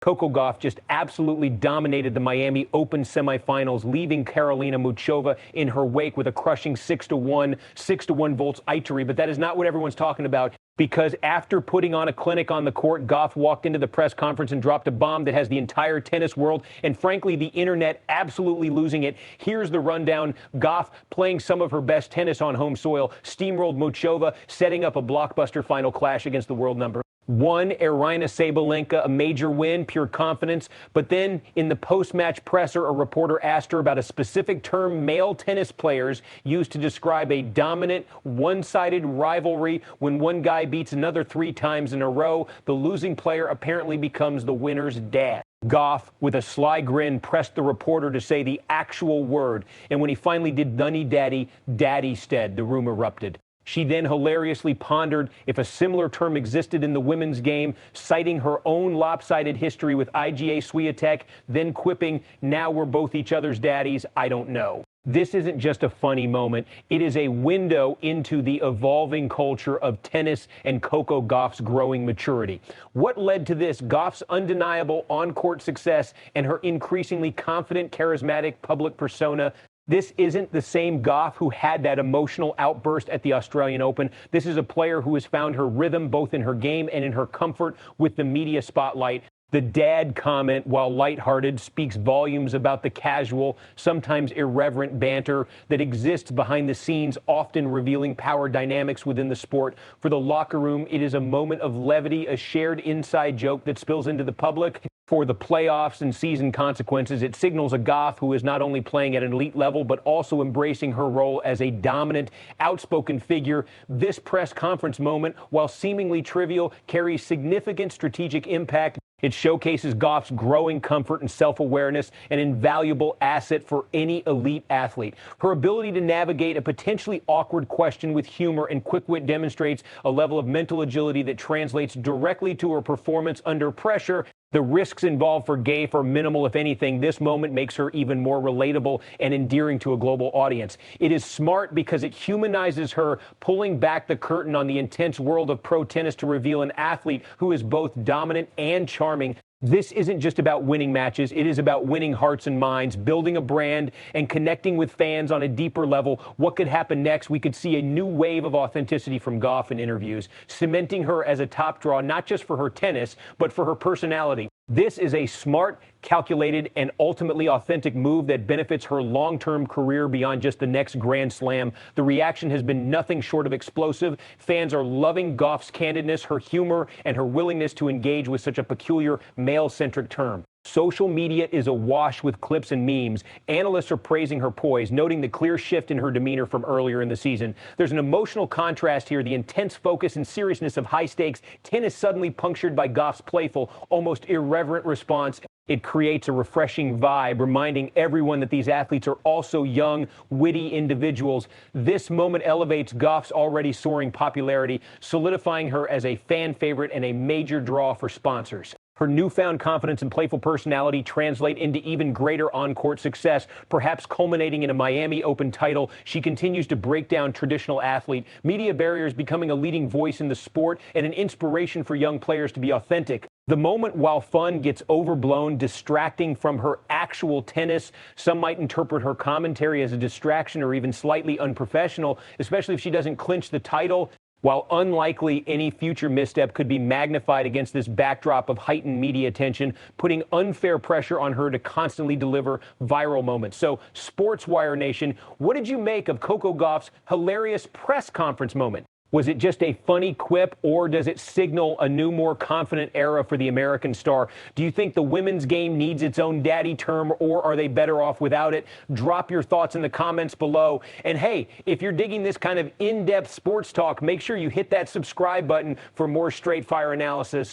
Coco Gauff just absolutely dominated the Miami Open semifinals, leaving Karolina Muchova in her wake with a crushing 6-1 volts victory. But that is not what everyone's talking about, because after putting on a clinic on the court, Gauff walked into the press conference and dropped a bomb that has the entire tennis world and, frankly, the internet absolutely losing it. Here's the rundown. Gauff playing some of her best tennis on home soil, steamrolled Muchova, setting up a blockbuster final clash against the world number one, Aryna Sabalenka, a major win, pure confidence. But then in the post-match presser, a reporter asked her about a specific term male tennis players use to describe a dominant, one-sided rivalry. When one guy beats another 3 times in a row, the losing player apparently becomes the winner's dad. Gauff, with a sly grin, pressed the reporter to say the actual word. And when he finally did Dunny Daddy, Daddy-stead, the room erupted. She then hilariously pondered if a similar term existed in the women's game, citing her own lopsided history with Iga Swiatek, then quipping, "Now we're both each other's daddies, I don't know." This isn't just a funny moment. It is a window into the evolving culture of tennis and Coco Gauff's growing maturity. What led to this? Gauff's undeniable on-court success and her increasingly confident, charismatic public persona. This isn't the same Gauff who had that emotional outburst at the Australian Open. This is a player who has found her rhythm both in her game and in her comfort with the media spotlight. The dad comment, while lighthearted, speaks volumes about the casual, sometimes irreverent banter that exists behind the scenes, often revealing power dynamics within the sport. For the locker room, it is a moment of levity, a shared inside joke that spills into the public. For the playoffs and season consequences, it signals a Gauff who is not only playing at an elite level, but also embracing her role as a dominant, outspoken figure. This press conference moment, while seemingly trivial, carries significant strategic impact. It showcases Gauff's growing comfort and self-awareness, an invaluable asset for any elite athlete. Her ability to navigate a potentially awkward question with humor and quick wit demonstrates a level of mental agility that translates directly to her performance under pressure. The risks involved for Gauff are minimal, if anything. This moment makes her even more relatable and endearing to a global audience. It is smart because it humanizes her, pulling back the curtain on the intense world of pro tennis to reveal an athlete who is both dominant and charming. This isn't just about winning matches. It is about winning hearts and minds, building a brand, and connecting with fans on a deeper level. What could happen next? We could see a new wave of authenticity from Gauff in interviews, cementing her as a top draw, not just for her tennis, but for her personality. This is a smart, calculated, and ultimately authentic move that benefits her long-term career beyond just the next Grand Slam. The reaction has been nothing short of explosive. Fans are loving Gauff's candidness, her humor, and her willingness to engage with such a peculiar male-centric term. Social media is awash with clips and memes. Analysts are praising her poise, noting the clear shift in her demeanor from earlier in the season. There's an emotional contrast here, the intense focus and seriousness of high-stakes tennis suddenly punctured by Gauff's playful, almost irreverent response. It creates a refreshing vibe, reminding everyone that these athletes are also young, witty individuals. This moment elevates Gauff's already soaring popularity, solidifying her as a fan favorite and a major draw for sponsors. Her newfound confidence and playful personality translate into even greater on-court success, perhaps culminating in a Miami Open title. She continues to break down traditional athlete, media barriers, becoming a leading voice in the sport and an inspiration for young players to be authentic. The moment, while fun, gets overblown, distracting from her actual tennis. Some might interpret her commentary as a distraction or even slightly unprofessional, especially if she doesn't clinch the title. While unlikely, any future misstep could be magnified against this backdrop of heightened media attention, putting unfair pressure on her to constantly deliver viral moments. So, SportsWire Nation, what did you make of Coco Gauff's hilarious press conference moment? Was it just a funny quip, or does it signal a new, more confident era for the American star? Do you think the women's game needs its own daddy term, or are they better off without it? Drop your thoughts in the comments below. And hey, if you're digging this kind of in-depth sports talk, make sure you hit that subscribe button for more straight-fire analysis.